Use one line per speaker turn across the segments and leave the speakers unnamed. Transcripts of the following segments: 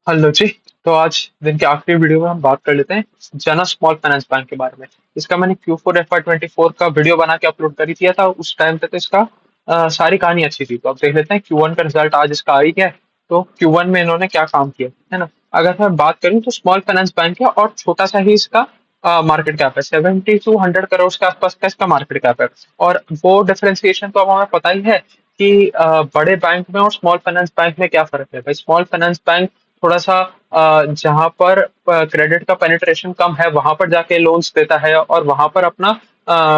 Hello जी। तो आज दिन के आखिरी वीडियो में हम बात कर लेते हैं जना स्मॉल फाइनेंस बैंक के बारे में। इसका मैंने Q4 FY24 का वीडियो बना के अपलोड कर ही दिया था उस टाइम पे। तो इसका सारी कहानी अच्छी थी। तो अब देख लेते हैं Q1 का रिजल्ट आज इसका आ ही गया है। तो Q1 में इन्होंने क्या काम किया है ना। अगर मैं बात करूं तो स्मॉल फाइनेंस बैंक है और छोटा सा ही इसका मार्केट कैप है। 70 to 100 करोड़ के आसपास का इसका मार्केट कैप है। और वो डिफरेंशिएशन तो अब हमें पता ही है कि बड़े बैंक में और स्मॉल फाइनेंस बैंक में क्या फर्क है। भाई स्मॉल फाइनेंस बैंक थोड़ा सा जहां पर क्रेडिट का पेनिट्रेशन कम है वहां पर जाके लोन्स देता है और वहां पर अपना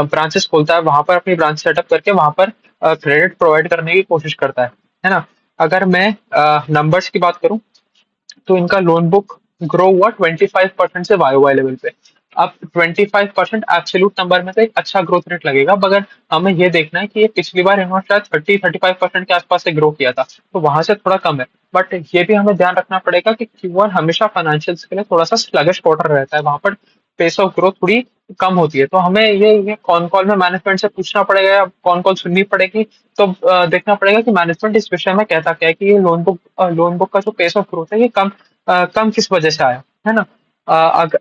ब्रांचेस खोलता है, वहां पर अपनी ब्रांच सेटअप करके वहां पर क्रेडिट प्रोवाइड करने की कोशिश करता है ना। अगर मैं नंबर्स की बात करूं तो इनका लोन बुक ग्रो हुआ 25% से वाई लेवल पे। अब 25% एब्सोल्यूट नंबर में तो एक अच्छा ग्रोथ रेट लगेगा, मगर हमें ये देखना है कि ये पिछली बार इन्होंने शायद 30-35% के आसपास से ग्रो किया था, तो वहां से थोड़ा कम है। बट ये भी हमें ध्यान रखना पड़ेगा कि Q1 हमेशा फाइनेंशियल्स के लिए थोड़ा सा स्लगिश क्वार्टर रहता है, वहां पर पेस ऑफ ग्रोथ थोड़ी कम होती है। तो हमें ये कौन कॉल में मैनेजमेंट से पूछना पड़ेगा या कौन कॉल सुननी पड़ेगी। तो देखना पड़ेगा कि मैनेजमेंट इस विषय में कहता क्या है कि ये लोन बुक का जो पेस ऑफ ग्रोथ है ये कम किस वजह से आया है ना।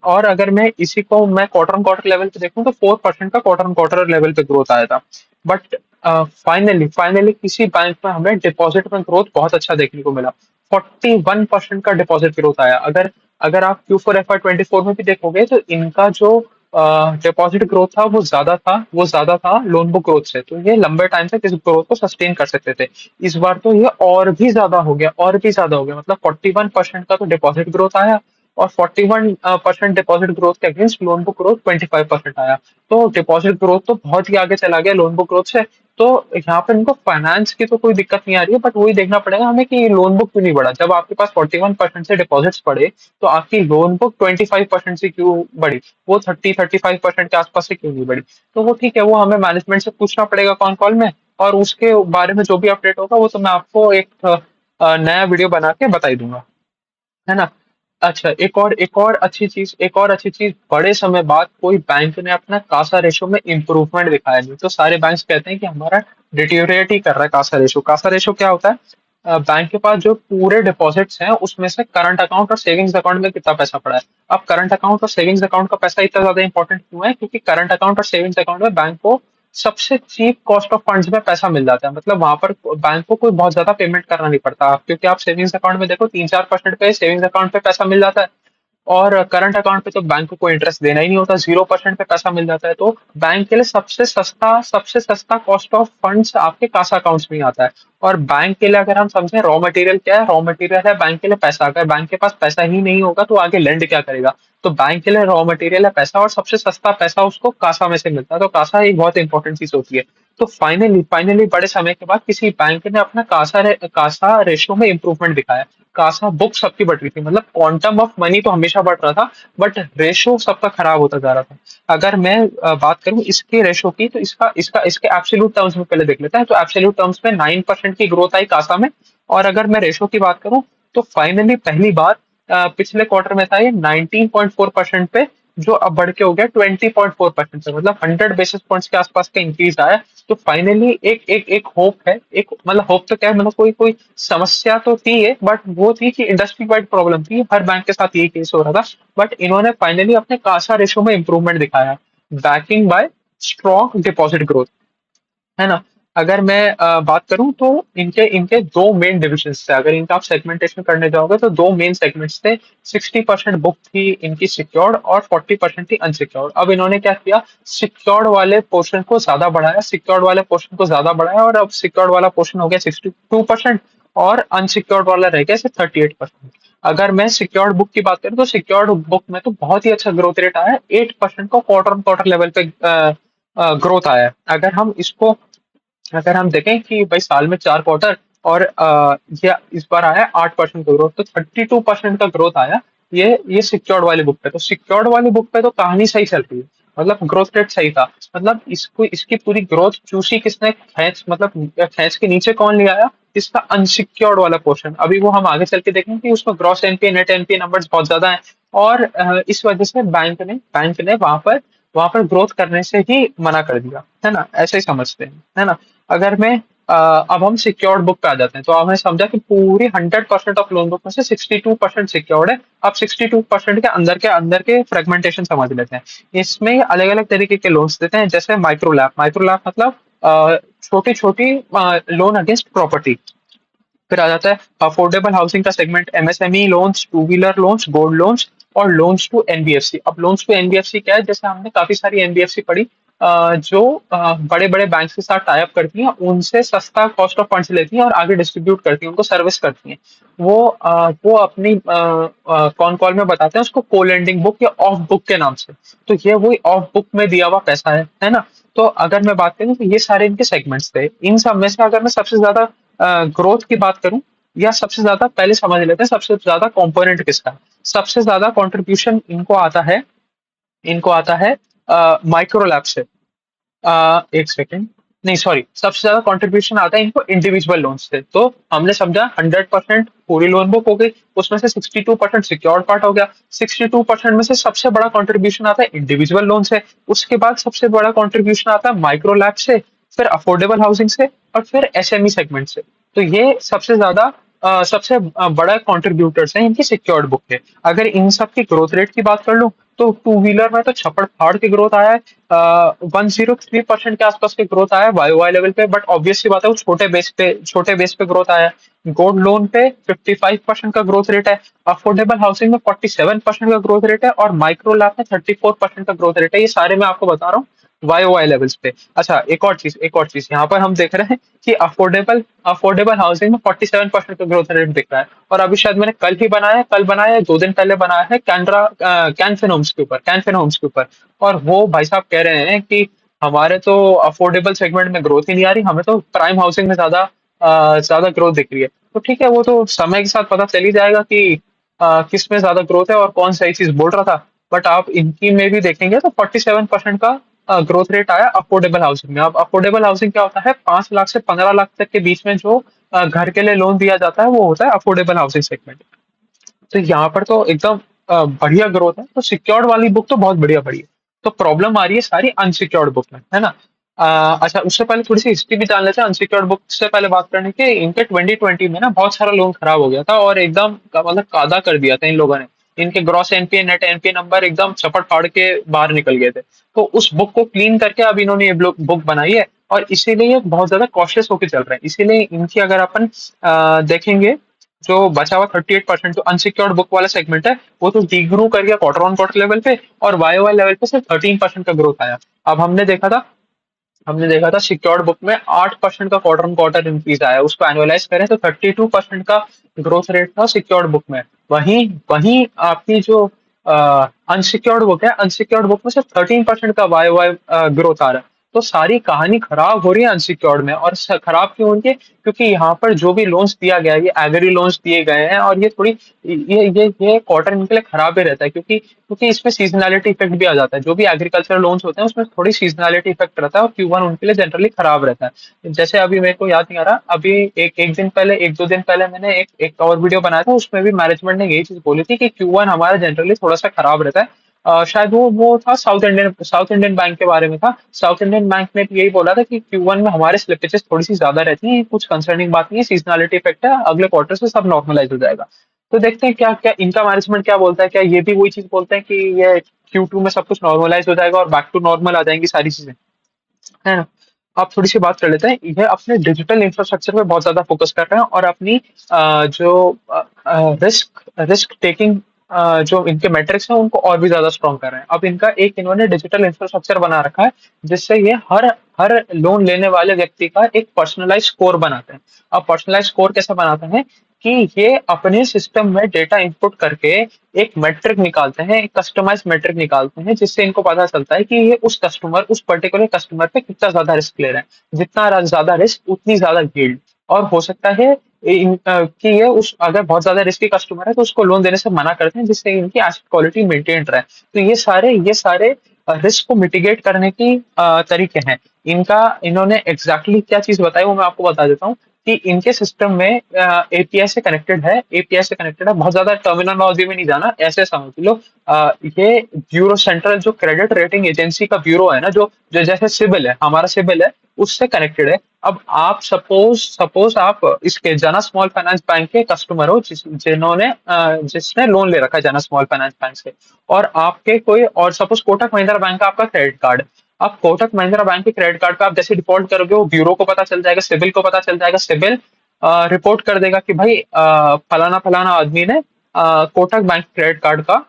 और अगर मैं इसी को मैं क्वार्टर ऑन क्वार्टर लेवल पे देखूं तो 4% का क्वार्टर ऑन क्वार्टर लेवल पे ग्रोथ आया था। बट फाइनली फाइनली किसी बैंक में हमें डिपॉजिट में ग्रोथ बहुत अच्छा देखने को मिला। 41% का डिपॉजिट ग्रोथ आया। अगर अगर आप Q4 FY24 में भी देखोगे तो इनका जो डिपॉजिट ग्रोथ था वो ज्यादा था लोन बुक ग्रोथ से। तो ये लंबे टाइम तक इस ग्रोथ को सस्टेन कर सकते थे। इस बार तो ये और भी ज्यादा हो गया मतलब 41% का तो डिपॉजिट ग्रोथ आया और 41% डिपॉजिट ग्रोथ के अगेंस्ट लोन बुक ग्रोथ 25% आया। तो डिपॉजिट ग्रोथ तो बहुत ही आगे चला गया लोन बुक ग्रोथ से। तो यहाँ पे इनको फाइनेंस की तो कोई दिक्कत नहीं आ रही है, बट वही देखना पड़ेगा हमें कि लोन बुक क्यों नहीं बढ़ा। जब आपके पास 41% से डिपॉजिट्स बढ़े तो आपकी लोन बुक 25% से क्यों बढ़ी, वो 30-35% के आसपास से क्यों नहीं बढ़ी। तो वो ठीक है, वो हमें मैनेजमेंट से पूछना पड़ेगा कॉन कॉल में। और उसके बारे में जो भी अपडेट होगा वो तो मैं आपको एक नया वीडियो बना के बता ही दूंगा, है ना। अच्छा, एक और अच्छी चीज बड़े समय बाद कोई बैंक ने अपना कासा रेशो में इंप्रूवमेंट दिखाया नहीं। तो सारे बैंक्स कहते हैं कि हमारा डिटेरियोरेट ही कर रहा है कासा रेशो। कासा रेशो क्या होता है? बैंक के पास जो पूरे डिपॉजिट्स हैं उसमें से करंट अकाउंट और सेविंग्स अकाउंट में कितना पैसा पड़ा है। अब करंट अकाउंट और सेविंग्स अकाउंट का पैसा इतना ज्यादा इंपॉर्टेंट क्यों है? क्योंकि करंट अकाउंट और सेविंग्स अकाउंट में बैंक को सबसे चीप कॉस्ट ऑफ फंड्स में पैसा मिल जाता है। मतलब वहां पर बैंक को कोई बहुत ज्यादा पेमेंट करना नहीं पड़ता। क्योंकि आप सेविंग्स अकाउंट में देखो 3-4% पे सेविंग्स अकाउंट पे पैसा मिल जाता है और करंट अकाउंट पे तो बैंक को कोई इंटरेस्ट देना ही नहीं होता, 0% पे पैसा मिल जाता है। तो बैंक के लिए सबसे सस्ता कॉस्ट ऑफ फंड्स आपके कासा अकाउंट्स में ही आता है। और बैंक के लिए अगर हम समझें रॉ मटेरियल क्या है, रॉ मटेरियल है बैंक के लिए पैसा। अगर बैंक के पास पैसा ही नहीं होगा तो आगे लेंड क्या करेगा। तो बैंक के लिए रॉ मटेरियल है पैसा और सबसे सस्ता पैसा उसको कासा में से मिलता है। तो कासा एक बहुत इंपॉर्टेंट चीज होती है। तो फाइनली फाइनली बड़े समय के बाद किसी बैंक ने अपना कासा रेशो में इंप्रूवमेंट दिखाया। कासा बुक सबकी बढ़ रही थी, मतलब क्वांटम ऑफ मनी तो हमेशा बढ़ रहा था, बट रेशो सबका खराब होता जा रहा था। अगर मैं बात करूं इसके रेशो की तो इसका इसका इसके एब्सोल्यूट टर्म्स में पहले देख लेते हैं। तो एब्सोल्यूट टर्म्स में 9% की ग्रोथ आई कासा में। और अगर मैं रेशो की बात करूं तो फाइनली पहली बार पिछले क्वार्टर में था ये 19.4% पे, जो अब बढ़ के हो गया 20.4% पे। मतलब 100 बेसिस पॉइंट्स के आसपास का इंक्रीज आया। तो फाइनली एक एक एक होप है, एक मतलब होप तो क्या है, मतलब कोई कोई समस्या तो थी है, बट वो थी कि इंडस्ट्री वाइड प्रॉब्लम थी, हर बैंक के साथ यही केस हो रहा था। बट इन्होंने फाइनली अपने कासा रेशो में इंप्रूवमेंट दिखाया, banking bye strong deposit growth, है ना। अगर मैं बात करूं तो इनके इनके दो मेन डिविजन्स थे। अगर इनका आप सेगमेंटेशन करने जाओगे तो दो मेन सेगमेंट्स थे। 60% बुक थी इनकी सिक्योर्ड और 40% थी अनसिक्योर्ड। अब इन्होंने क्या किया, सिक्योर्ड वाले पोर्शन को ज्यादा बढ़ाया, सिक्योर्ड वाले पोर्शन को ज्यादा बढ़ाया और अब सिक्योर्ड वाला पोर्शन हो गया 62% और अनसिक्योर्ड वाला रह गया सिर्फ 38%। अगर मैं सिक्योर्ड बुक की बात करूं तो सिक्योर्ड बुक में तो बहुत ही अच्छा ग्रोथ रेट आया है, 8% का क्वार्टर ऑन क्वार्टर लेवल पे ग्रोथ आया है। अगर हम देखें कि भाई साल में 4 क्वार्टर और ये इस बार आया 8% का ग्रोथ, तो 32% का ग्रोथ आया ये सिक्योर्ड वाली बुक पे। तो सिक्योर्ड वाली बुक पे तो कहानी सही चल रही है, मतलब ग्रोथ रेट सही था। मतलब इसको इसकी पूरी ग्रोथ चूसी किसने, खींच मतलब खींच के नीचे कौन ले आया, इसका अनसिक्योर्ड वाला पोर्शन। अभी वो हम आगे चल के देखेंगे कि उसमें gross NPA net NPA numbers बहुत ज्यादा है। और इस वजह से बैंक ने वहां पर ग्रोथ करने से ही मना कर दिया, है ना। ऐसे ही समझते हैं, है ना। अगर मैं अब हम सिक्योर्ड बुक पे आ जाते हैं। तो हमने समझा कि पूरी 100% ऑफ लोन बुक में से 62% सिक्योर्ड है। अब 62% के अंदर के फ्रेगमेंटेशन समझ लेते हैं। इसमें अलग अलग तरीके के लोन्स देते हैं, जैसे माइक्रो लैप मतलब छोटी छोटी लोन अगेंस्ट प्रॉपर्टी। फिर आ जाता है अफोर्डेबल हाउसिंग का segment, MSME loans, two wheeler loans, gold loans और लोन्स टू एनबीएफसी। अब लोन्स टू एनबीएफसी क्या है? जैसे हमने काफी सारी एनबीएफसी पढ़ी जो बड़े बड़े बैंक के साथ टाई अप करती हैं, उनसे सस्ता कॉस्ट ऑफ फंड्स लेती हैं और आगे डिस्ट्रीब्यूट करती हैं, उनको सर्विस करती हैं। वो अपनी कॉन कॉल में बताते हैं उसको को लेंडिंग बुक या ऑफ बुक के नाम से। तो ये वही ऑफ बुक में दिया हुआ पैसा है ना? तो अगर मैं बात करूं तो ये सारे इनके सेगमेंट्स थे। इन सब में से अगर मैं सबसे ज्यादा ग्रोथ की बात करूं, या सबसे ज्यादा पहले समझ लेते हैं सबसे ज्यादा कंपोनेंट किसका है। सबसे ज्यादा कंट्रीब्यूशन इनको आता है माइक्रो लैब से। एक सेकेंड, नहीं सॉरी, सबसे ज्यादा कंट्रीब्यूशन आता है इनको इंडिविजुअल लोन से। तो हमने समझा 100% पूरी लोन बुक हो गई, उसमें से 62% सिक्योर्ड पार्ट हो गया। 62% में से सबसे बड़ा कंट्रीब्यूशन आता है इंडिविजुअल लोन से। उसके बाद सबसे बड़ा कंट्रीब्यूशन आता है माइक्रो लैब से, फिर अफोर्डेबल हाउसिंग से, और फिर एसएमई सेगमेंट से। तो ये सबसे ज्यादा सबसे बड़ा कंट्रीब्यूटर्स हैं इनकी सिक्योर्ड बुक के। अगर इन सब की ग्रोथ रेट की बात कर लूं, तो टू व्हीलर में तो छप्पड़ फाड़ के ग्रोथ आया है। 103% के आसपास के ग्रोथ आया है वाई वाई लेवल पे, बट ऑब्वियस सी बात है वो छोटे बेस पे ग्रोथ आया है। गोल्ड लोन पे 55% का ग्रोथ रेट है। अफोर्डेबल हाउसिंग में 47% का ग्रोथ रेट है, और माइक्रो लैब में 34% का ग्रोथ रेट है। ये सारे मैं आपको बता रहा हूँ वाई वाई लेवल्स पे। अच्छा, एक और चीज यहाँ पर हम देख रहे हैं कि अफोर्डेबल हाउसिंग में 47% का ग्रोथ रेट दिख रहा है। और अभी शायद मैंने कल बनाया है, 2 दिन पहले बनाया है कैनफिन होम्स के ऊपर। और वो भाई साहब कह रहे हैं कि हमारे तो अफोर्डेबल सेगमेंट में ग्रोथ ही नहीं आ रही, हमें तो प्राइम हाउसिंग में ज्यादा ग्रोथ दिख रही है। तो ठीक है, वो तो समय के साथ पता चल ही जाएगा कि किस में ज्यादा ग्रोथ है और कौन सही चीज बोल रहा था। बट आप इनकी में भी देखेंगे तो 47% का ग्रोथ रेट आया अफोर्डेबल हाउसिंग में। अब अफोर्डेबल हाउसिंग क्या होता है? 5 लाख से 15 लाख तक के बीच में जो घर के लिए लोन दिया जाता है, वो होता है अफोर्डेबल हाउसिंग सेगमेंट। तो यहाँ पर तो एकदम बढ़िया ग्रोथ है। तो सिक्योर्ड वाली बुक तो बहुत बढ़िया पड़ी है। तो प्रॉब्लम आ रही है सारी अनसिक्योर्ड बुक में, है ना? अच्छा, उससे पहले थोड़ी सी हिस्ट्री भी जान लेते हैं अनसिक्योर्ड बुक से पहले बात करने के। इनके 2020 में ना बहुत सारा लोन खराब हो गया था, और एकदम मतलब कादा कर दिया था इन लोगों ने। इनके gross NPA net NPA number एकदम चपट फाड़ के बाहर निकल गए थे। तो उस बुक को क्लीन करके अब इन्होंने ये बुक बनाई है, और इसीलिए ये बहुत ज्यादा कॉशियस होकर चल रहे हैं। इसीलिए इनकी अगर अपन देखेंगे, जो बचा हुआ 38% जो अनसिक्योर्ड बुक वाला सेगमेंट है, वो तो डिग्रू कर गया क्वार्टर ऑन क्वार्टर लेवल पे, और वाई वाई लेवल पे सिर्फ 13% का ग्रोथ आया। अब हमने देखा था सिक्योर्ड बुक में 8% का क्वार्टर ऑन क्वार्टर इंक्रीज आया। उसको एनुअलाइज करें तो 32% का ग्रोथ रेट था सिक्योर्ड बुक में। वहीं वहीं आपकी जो अनसिक्योर्ड बुक है, अनसिक्योर्ड बुक में सिर्फ 13% का वाई वाई ग्रोथ आ रहा है। तो सारी कहानी खराब हो रही है अनसिक्योर्ड में। और खराब क्यों हो रही है? क्योंकि यहाँ पर जो भी लोन्स दिया गया है, ये एग्री लोन्स दिए गए हैं, और ये थोड़ी ये क्वार्टर इनके लिए खराब ही रहता है, क्योंकि इसमें सीजनैलिटी इफेक्ट भी आ जाता है। जो भी एग्रीकल्चर लोन्स होते हैं उसमें थोड़ी सीजनैलिटी इफेक्ट रहता है, और Q1 उनके लिए जनरली खराब रहता है। जैसे अभी मेरे को याद नहीं आ रहा, अभी एक दो दिन पहले मैंने एक और वीडियो बनाया था, उसमें भी मैनेजमेंट ने यही चीज बोली थी कि Q1 हमारा जनरली थोड़ा सा खराब रहता है। शायद वो था साउथ इंडियन बैंक के बारे में था। साउथ इंडियन बैंक ने भी यही बोला था कि Q1 में हमारे स्लिपेजेस थोड़ी सी ज्यादा रहती है, कुछ कंसर्निंग बात नहीं है, सीजनैलिटी इफेक्ट है, अगले क्वार्टर से सब नॉर्मलाइज हो जाएगा। तो देखते हैं क्या क्या इनका मैनेजमेंट क्या बोलता है। क्या ये भी वही चीज बोलते हैं कि ये Q2 में सब कुछ नॉर्मलाइज हो जाएगा और बैक टू नॉर्मल आ जाएंगी सारी चीजें, है ना? आप थोड़ी सी बात कर लेते हैं। ये अपने डिजिटल इंफ्रास्ट्रक्चर पे बहुत ज्यादा फोकस कर रहे हैं, और अपनी जो रिस्क टेकिंग जो इनके मैट्रिक्स हैं उनको और भी ज्यादा स्ट्रॉन्ग कर रहे हैं। अब इन्होंने डिजिटल इंफ्रास्ट्रक्चर बना रखा है, जिससे ये हर हर लोन लेने वाले व्यक्ति का एक पर्सनलाइज स्कोर बनाते हैं। अब पर्सनलाइज स्कोर कैसे बनाते हैं? कि ये अपने सिस्टम में डेटा इनपुट करके एक मैट्रिक निकालते हैं, एक कस्टमाइज मैट्रिक निकालते हैं, जिससे इनको पता चलता है कि ये उस पर्टिकुलर कस्टमर पे कितना ज्यादा रिस्क ले रहे हैं। जितना ज्यादा रिस्क उतनी ज्यादा यील्ड। और हो सकता है कि ये उस अगर बहुत ज्यादा रिस्की कस्टमर है तो उसको लोन देने से मना करते हैं, जिससे इनकी एसेट क्वालिटी मेंटेन रहे। तो ये सारे रिस्क को मिटिगेट करने की तरीके हैं। इन्होंने एग्जैक्टली क्या चीज बताई वो मैं आपको बता देता हूँ। कि इनके सिस्टम में एपीआई से कनेक्टेड है, बहुत ज्यादा टर्मिनोलॉजी में नहीं जाना, ऐसे समझ लो। ये ब्यूरो, सेंट्रल जो क्रेडिट रेटिंग एजेंसी का ब्यूरो है ना, जो जो जैसे सिबिल है, हमारा सिबिल है, उससे कनेक्टेड है। अब आप सपोज सपोज आप इसके जना स्मॉल फाइनेंस बैंक के कस्टमर हो, जिसने लोन ले रखा है जना स्मॉल फाइनेंस बैंक से, और आपके कोई और सपोज कोटक महिंद्रा बैंक का आपका क्रेडिट कार्ड। आप कोटक महिंद्रा बैंक के क्रेडिट कार्ड पे आप जैसे डिफॉल्ट करोगे, वो ब्यूरो को पता चल जाएगा, सिबिल को पता चल जाएगा, सिबिल रिपोर्ट कर देगा कि भाई फलाना फलाना आदमी ने कोटक बैंक क्रेडिट कार्ड का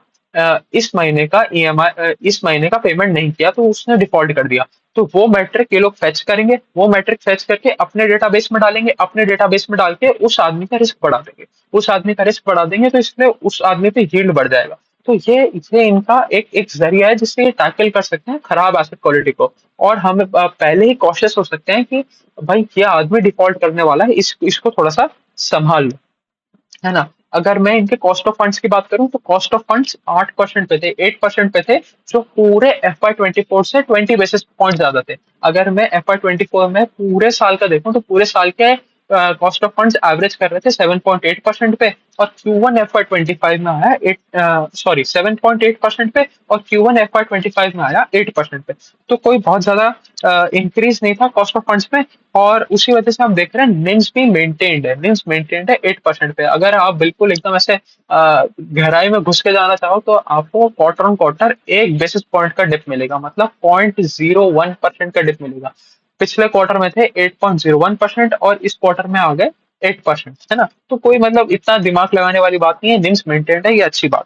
इस महीने का ईएमआई, इस महीने का पेमेंट नहीं किया, तो उसने डिफॉल्ट कर दिया। तो वो मैट्रिक ये लोग फेच करेंगे, वो मैट्रिक फेच करके अपने डेटाबेस में डालेंगे, अपने डेटाबेस में डाल के उस आदमी का रिस्क बढ़ा देंगे, उस आदमी का रिस्क बढ़ा देंगे, तो इसलिए उस आदमी पे यील्ड बढ़ जाएगा। तो ये इनका एक एक जरिया है जिससे ये टैकल कर सकते हैं खराब एसेट क्वालिटी को। और हम पहले ही कॉशियस हो सकते हैं कि भाई ये आदमी डिफॉल्ट करने वाला है, इसको थोड़ा सा संभाल लो, है ना। अगर मैं इनके कॉस्ट ऑफ फंड्स की बात करूं, तो कॉस्ट ऑफ फंड्स 8% पे थे, 8% पे थे, जो पूरे FY24 से 20 बेसिस पॉइंट ज्यादा थे। अगर मैं FY24 में पूरे साल का देखूं, तो पूरे साल के कॉस्ट ऑफ फंड्स एवरेज कर रहे थे 7.8% पे, और Q1 FY25 में आया 7.8% पे, और Q1 FY25 में आया 8% पे। तो कोई बहुत ज्यादा इंक्रीज नहीं था कॉस्ट ऑफ फंड्स में। और उसी वजह से हम देख रहे हैं निम्स भी मेंटेन्ड है 8% पे। अगर आप बिल्कुल एकदम ऐसे गहराई में घुस के जाना चाहो, तो आपको quarter on quarter 1 basis point का डिप मिलेगा, मतलब 0.01% का डिप मिलेगा। पिछले क्वार्टर में थे 8.01%, और इस क्वार्टर में आ गए 8%, है ना। तो कोई मतलब इतना दिमाग लगाने वाली बात नहीं है, निम्स मेंटेन्ड है, ये अच्छी बात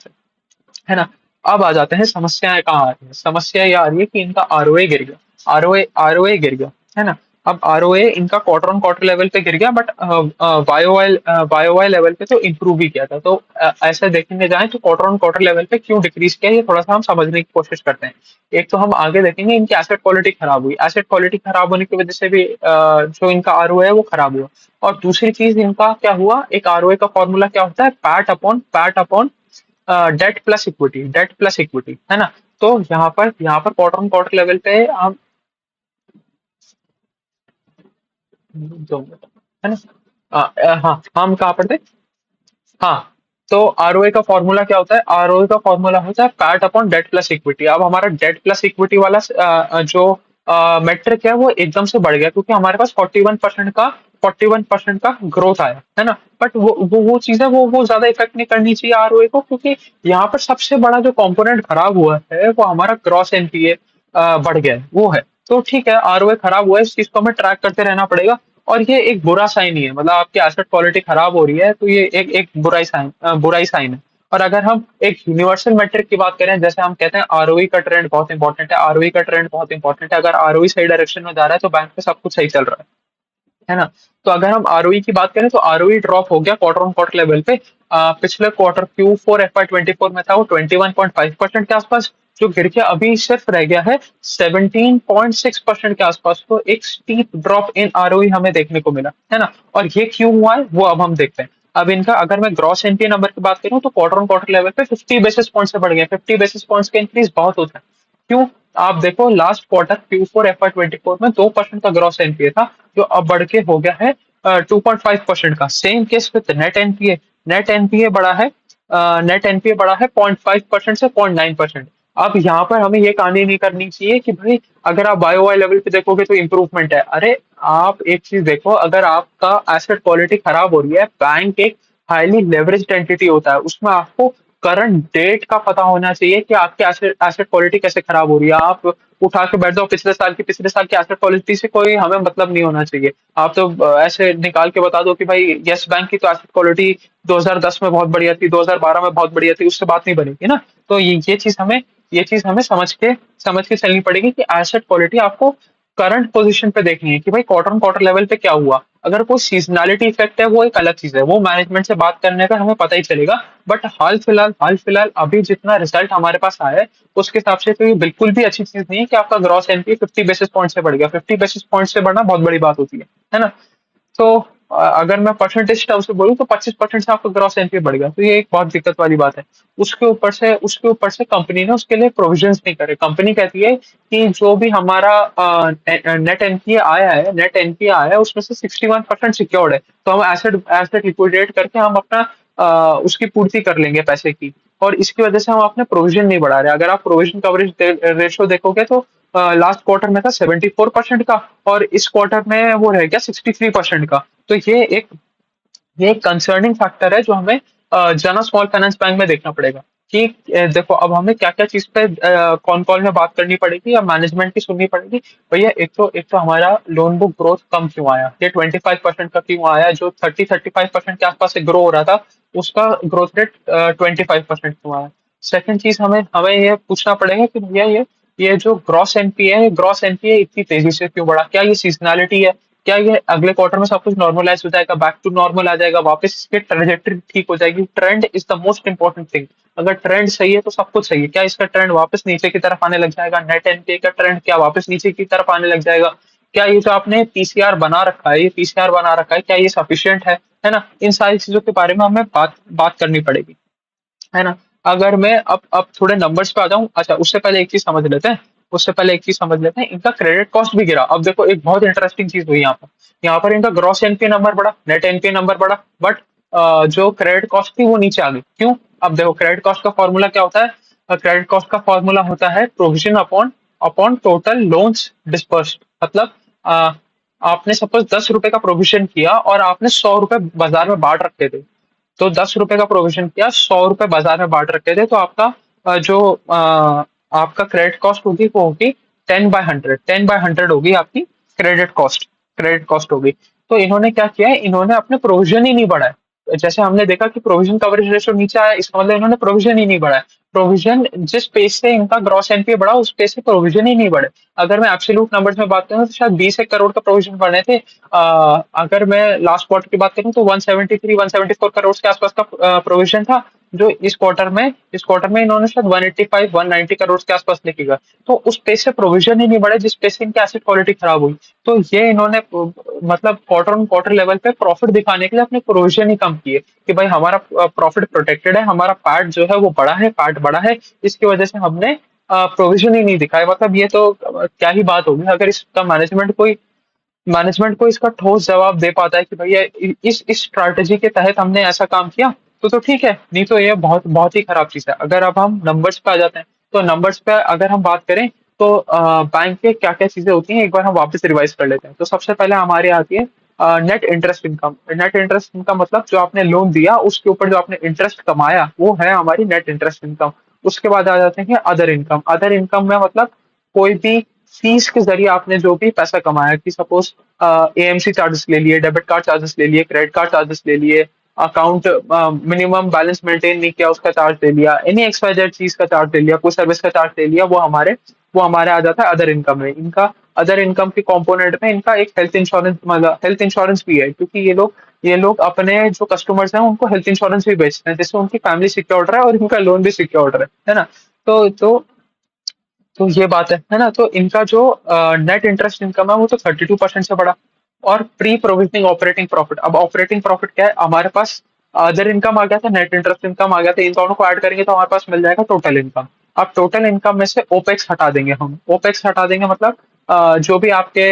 है ना। अब आ जाते हैं समस्याएं कहाँ आ रही है। समस्या ये आ रही है कि इनका आरओए गिर गया, आरओए गिर गया, है ना। अब आरओए इनका क्वार्टर ऑन क्वार्टर लेवल पे गिर गया, बट वाईओवाई लेवल पे तो इंप्रूव भी किया था। तो ऐसे देखेंगे जाए तो क्वार्टर ऑन क्वार्टर लेवल पे क्यों डिक्रीज किया, ये थोड़ा सा हम समझने की कोशिश करते हैं। एक तो हम आगे देखेंगे इनकी एसेट क्वालिटी खराब हुई, एसेट क्वालिटी खराब होने की वजह से भी जो इनका आरओए है वो खराब हुआ। और दूसरी चीज इनका क्या हुआ, एक आरओए का फॉर्मूला क्या होता है, PAT upon debt plus equity, है ना। तो यहाँ पर क्वार्टर ऑन क्वार्टर लेवल पे हम 2 मिनट, है ना। हाँ, हम कहाँ पर थे। हाँ, तो आरओए का फॉर्मूला क्या होता है, आरओए का फॉर्मूला होता है PAT upon debt plus equity. अब हमारा डेट प्लस इक्विटी वाला जो मेट्रिक है वो एकदम से बढ़ गया, क्योंकि हमारे पास 41% का ग्रोथ आया, है ना। बट वो चीज है, वो ज्यादा इफेक्ट नहीं करनी चाहिए आरओए को, क्योंकि यहाँ पर सबसे बड़ा जो कंपोनेंट खराब हुआ है वो हमारा ग्रॉस एनपीए बढ़ गया है, वो है। तो ठीक है, आरओए खराब हुआ है, इस चीज को हमें ट्रैक करते रहना पड़ेगा। और ये एक बुरा साइन ही है, मतलब आपकी एसेट क्वालिटी खराब हो रही है, तो ये एक बुरा ही साइन है। और अगर हम एक यूनिवर्सल मेट्रिक की बात करें, जैसे हम कहते हैं आरओई का ट्रेंड बहुत इंपॉर्टेंट है, आरओई का ट्रेंड बहुत इंपॉर्टेंट है, अगर आरओई सही डायरेक्शन में जा रहा है तो बैंक में सब कुछ सही चल रहा है ना। तो अगर हम आरओई की बात करें, तो आरओई ड्रॉप हो गया क्वार्टर ऑन क्वार्टर लेवल पे। पिछले क्वार्टर Q4 FY24 में था वो 21.5% के आसपास, जो गिर के अभी सिर्फ रह गया है 17.6% के आसपास। तो एक स्टीप ड्रॉप इन आरओई हमें देखने को मिला, है ना। और ये क्यों हुआ है वो अब हम देखते हैं। अब इनका अगर मैं ग्रॉस एनपीए नंबर की बात करूं, तो क्वार्टर ऑन क्वार्टर लेवल पे 50 बेसिस पॉइंट से बढ़ गया, 50 बेसिस पॉइंट्स का इंक्रीज बहुत होता है। क्यों, आप देखो लास्ट क्वार्टर Q4 FY24 में 2% का ग्रॉस एनपीए था, जो अब बढ़ के हो गया है 2.5% का। Same case with net NPA, net NPA बढ़ा है, नेट एनपीए बढ़ा है 0.5% से 0.9%। अब यहाँ पर हमें ये कहानी नहीं करनी चाहिए कि भाई अगर आप बायोवाई लेवल पे देखोगे तो इंप्रूवमेंट है। अरे आप एक चीज देखो, अगर आपका एसेट क्वालिटी खराब हो रही है, बैंक एक हाईली लेवरेज्ड एंटिटी होता है, उसमें आपको करंट डेट का पता होना चाहिए कि आपकी एसेट एसेट क्वालिटी कैसे खराब हो रही है। आप उठा के बैठ जाओ पिछले साल की एसेट क्वालिटी से, कोई हमें मतलब नहीं होना चाहिए। आप तो ऐसे निकाल के बता दो कि भाई यस बैंक की तो एसेट क्वालिटी 2010 में बहुत बढ़िया थी, 2012 में बहुत बढ़िया थी, उससे बात नहीं बनेगी ना। तो ये चीज हमें समझ के चलनी पड़ेगी कि एसेट क्वालिटी आपको करंट पोजीशन पे देखनी है कि भाई क्वार्टर ऑन क्वार्टर लेवल पे क्या हुआ। अगर कोई सीजनैलिटी इफेक्ट है वो एक अलग चीज है, वो मैनेजमेंट से बात करने पर हमें पता ही चलेगा। बट हाल फिलहाल अभी जितना रिजल्ट हमारे पास आया है, उसके हिसाब से तो ये बिल्कुल भी अच्छी चीज नहीं है कि आपका ग्रॉस एनपीए 50 बेसिस पॉइंट से बढ़ गया। 50 बेसिस पॉइंट से बढ़ना बहुत बड़ी बात होती है ना। तो अगर मैं परसेंटेज टर्म से बोलूँ, तो 25% से आपका ग्रॉस एनपीए बढ़ गया, तो ये एक बहुत दिक्कत वाली बात है। उसके ऊपर से कंपनी ने उसके लिए प्रोविजंस नहीं करे। कंपनी कहती है कि जो भी हमारा नेट एनपीए आया है उसमें से 61% सिक्योर्ड है, तो हम एसेट एसेट लिक्विडेट करके हम अपना उसकी पूर्ति कर लेंगे पैसे की। और इसकी वजह से हम अपने प्रोविजन नहीं बढ़ा रहे। अगर आप प्रोविजन कवरेज रेशो देखोगे, तो लास्ट क्वार्टर में था 74% का, और इस क्वार्टर में वो रह गया 63% का। तो ये एक कंसर्निंग फैक्टर है जो हमें जना स्मॉल फाइनेंस बैंक में देखना पड़ेगा कि देखो अब हमें क्या क्या चीज पे कौन कॉल में बात करनी पड़ेगी या मैनेजमेंट की सुननी पड़ेगी। भैया एक तो हमारा लोन बुक ग्रोथ कम क्यों आया, ये 25% का क्यों आया, जो 35% के आसपास से ग्रो हो रहा था उसका ग्रोथ रेट 25% क्यों आया। सेकंड चीज हमें हमें ये पूछना पड़ेगा कि भैया ये जो ग्रॉस एनपीए इतनी तेजी से क्यों बढ़ा, क्या ये सीजनैलिटी है, क्या ये अगले क्वार्टर में सब कुछ नॉर्मलाइज हो जाएगा, बैक टू नॉर्मल आ जाएगा, वापस इसकी ट्रेजेक्टरी ठीक हो जाएगी। Trend is the most important thing. अगर ट्रेंड सही है तो सब कुछ सही है। क्या इसका ट्रेंड वापस नीचे की तरफ आने लग जाएगा, नेट एनपीए का ट्रेंड क्या वापस नीचे की तरफ आने लग जाएगा, क्या ये जो आपने पीसीआर बना रखा है, ये पीसीआर बना रखा है, क्या ये सफिशियंट है ना। इन सारी चीजों के बारे में हमें बात बात करनी पड़ेगी, है ना। अगर मैं अब थोड़े नंबर्स पे आ जाऊं, अच्छा उससे पहले एक चीज समझ लेते हैं, इनका क्रेडिट कॉस्ट भी गिरा। अब देखो एक बहुत इंटरेस्टिंग चीज हुई यहाँ पर इनका ग्रॉस एनपीए नंबर बढ़ा, नेट एनपीए नंबर बढ़ा, बट जो क्रेडिट कॉस्ट थी वो नीचे आ गई। क्यों? अब देखो क्रेडिट कॉस्ट का फॉर्मूला क्या होता है, क्रेडिट कॉस्ट का फॉर्मूला होता है provision upon upon total loans dispersed. मतलब आपने सपोज 10 रुपए का प्रोविजन किया और आपने 100 रुपए बाजार में बांट रखे थे। तो 10 रुपए का प्रोविजन किया, 100 रुपए बाजार में बांट रखे थे, तो आपका जो आपका क्रेडिट कॉस्ट होगी वो होगी 10/100, 10/100 होगी आपकी क्रेडिट कॉस्ट होगी। तो इन्होंने क्या किया है, इन्होंने अपने प्रोविजन ही नहीं बढ़ाए। जैसे हमने देखा कि प्रोविजन कवरेज रेशियो नीचे आया, इसका मतलब इन्होंने प्रोविजन ही नहीं बढ़ाया। प्रोविजन जिस पेज से इनका ग्रॉस एनपीए बढ़ा उस पेज से प्रोविजन ही नहीं बढ़े। अगर मैं एब्सोल्यूट नंबर्स में बात करूं तो शायद 20 1 करोड़ का प्रोविजन बढ़े थे। अगर मैं लास्ट क्वार्टर की बात करूं तो 173 174 करोड़ के आसपास का प्रोविजन था, जो इस क्वार्टर में इन्होंने शायद 185 190 करोड़ के आसपास लेके गए। तो उस पेज से प्रोविजन ही नहीं बढ़े जिस पेज से इनकी एसेट क्वालिटी खराब हुई। तो ये इन्होंने मतलब क्वार्टर ऑन क्वार्टर लेवल पे प्रॉफिट दिखाने के लिए अपने प्रोविजन ही कम किए कि भाई हमारा प्रॉफिट प्रोटेक्टेड है, हमारा पैट जो है वो बड़ा है, पैट बड़ा है, इसकी वजह से हमने प्रोविजन ही नहीं दिखाया। मतलब ये तो क्या ही बात होगी। अगर इसका मैनेजमेंट को इसका ठोस जवाब दे पाता है कि भैया इस स्ट्रैटेजी के तहत हमने ऐसा काम किया, तो ठीक है, नहीं तो ये बहुत बहुत ही खराब चीज है। अगर अब हम नंबर्स पे आ जाते हैं, तो नंबर्स पे अगर हम बात करें तो बैंक के क्या क्या चीजें होती हैं एक बार हम वापस रिवाइज कर लेते हैं। तो सबसे पहले हमारे आती है net interest income. Net interest income मतलब जो आपने लोन दिया उसके ऊपर जो आपने इंटरेस्ट कमाया वो है हमारी नेट इंटरेस्ट इनकम। उसके बाद आ जाते हैं अदर इनकम। अदर इनकम में मतलब कोई भी फीस के जरिए आपने जो भी पैसा कमाया, कि सपोज एएमसी चार्जेस ले लिए, डेबिट कार्ड चार्जेस ले लिए, क्रेडिट कार्ड चार्जेस ले लिए, अकाउंट मिनिमम बैलेंस मेंटेन नहीं किया उसका चार्ज ले लिया, एनी एक्सवाइजेड चीज का चार्ज ले लिया, कोई सर्विस का चार्ज ले लिया, वो हमारे आ जाता है अदर इनकम में। इनका अदर इनकम के कंपोनेंट में इनका एक हेल्थ इंश्योरेंस, मतलब हेल्थ इंश्योरेंस भी है, क्योंकि ये लोग अपने जो कस्टमर्स हैं उनको हेल्थ इंश्योरेंस भी बेचते हैं जिससे उनकी फैमिली सिक्योर्ड रहे और इनका लोन भी सिक्योर्ड रहे, है ना। तो ये बात है ना। तो इनका जो नेट इंटरेस्ट इनकम है वो तो 32% से बढ़ा। और प्री प्रोविजनिंग ऑपरेटिंग प्रॉफिट, अब ऑपरेटिंग प्रॉफिट क्या है हमारे पास, अदर इनकम आ गया था, नेट इंटरेस्ट इनकम आ गया था, इन दोनों को ऐड करेंगे तो हमारे पास मिल जाएगा टोटल इनकम। अब टोटल इनकम में से ओपेक्स हटा देंगे हम। ओपेक्स हटा देंगे मतलब जो भी आपके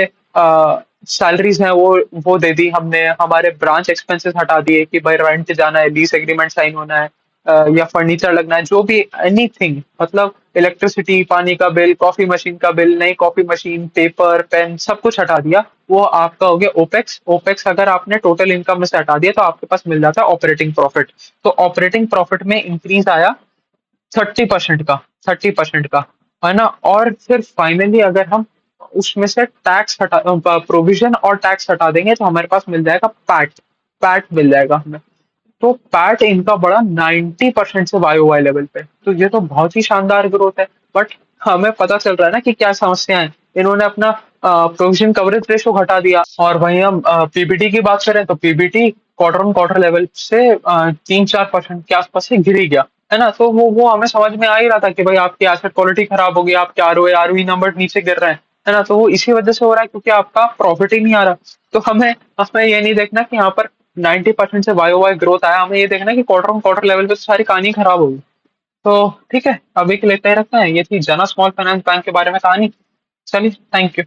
सैलरीज हैं वो दे दी हमने, हमारे ब्रांच एक्सपेंसेस हटा दिए कि भाई रेंट जाना है, लीज एग्रीमेंट साइन होना है, या फर्नीचर लगना है, जो भी एनीथिंग, मतलब इलेक्ट्रिसिटी, पानी का बिल, कॉफी मशीन का बिल, नई कॉफी मशीन, पेपर, पेन, सब कुछ हटा दिया, वो आपका हो गया ओपेक्स। ओपेक्स अगर आपने टोटल इनकम में से हटा दिया तो आपके पास मिल जाता है ऑपरेटिंग प्रॉफिट। तो ऑपरेटिंग प्रॉफिट में इंक्रीज आया 30% का, 30% का, है ना। और फिर फाइनली अगर हम उसमें से टैक्स हटा, प्रोविजन और टैक्स हटा देंगे तो हमारे पास मिल जाएगा पैट। पैट मिल जाएगा हमें। तो पैट इनका बढ़ा 90% से वाई वाई लेवल पे। तो ये तो बहुत ही शानदार ग्रोथ है। बट हमें पता चल रहा है ना कि क्या समस्या है। इन्होंने अपना प्रोविजन कवरेज रेशो घटा दिया, और वहीं हम पीबीटी की बात करें तो PBT quarter on quarter level से 3-4% के आसपास से गिर ही गया, है ना। तो वो हमें समझ में आ ही रहा था कि भाई आपकी एसेट क्वालिटी खराब हो गई, आपके आरओई नंबर नीचे गिर रहे हैं, है ना। तो वो इसी वजह से हो रहा है क्योंकि आपका प्रॉफिट ही नहीं आ रहा। तो हमें हमें ये नहीं देखना कि यहाँ पर 90% से वाई वाई ग्रोथ आया, हमें ये देखना है कि क्वार्टर ऑन क्वार्टर लेवल पे तो सारी कहानी खराब होगी। तो ठीक है, अभी के लिए इतना ही रखते हैं। ये थी जना स्मॉल फाइनेंस बैंक के बारे में कहानी। चलिए, थैंक यू।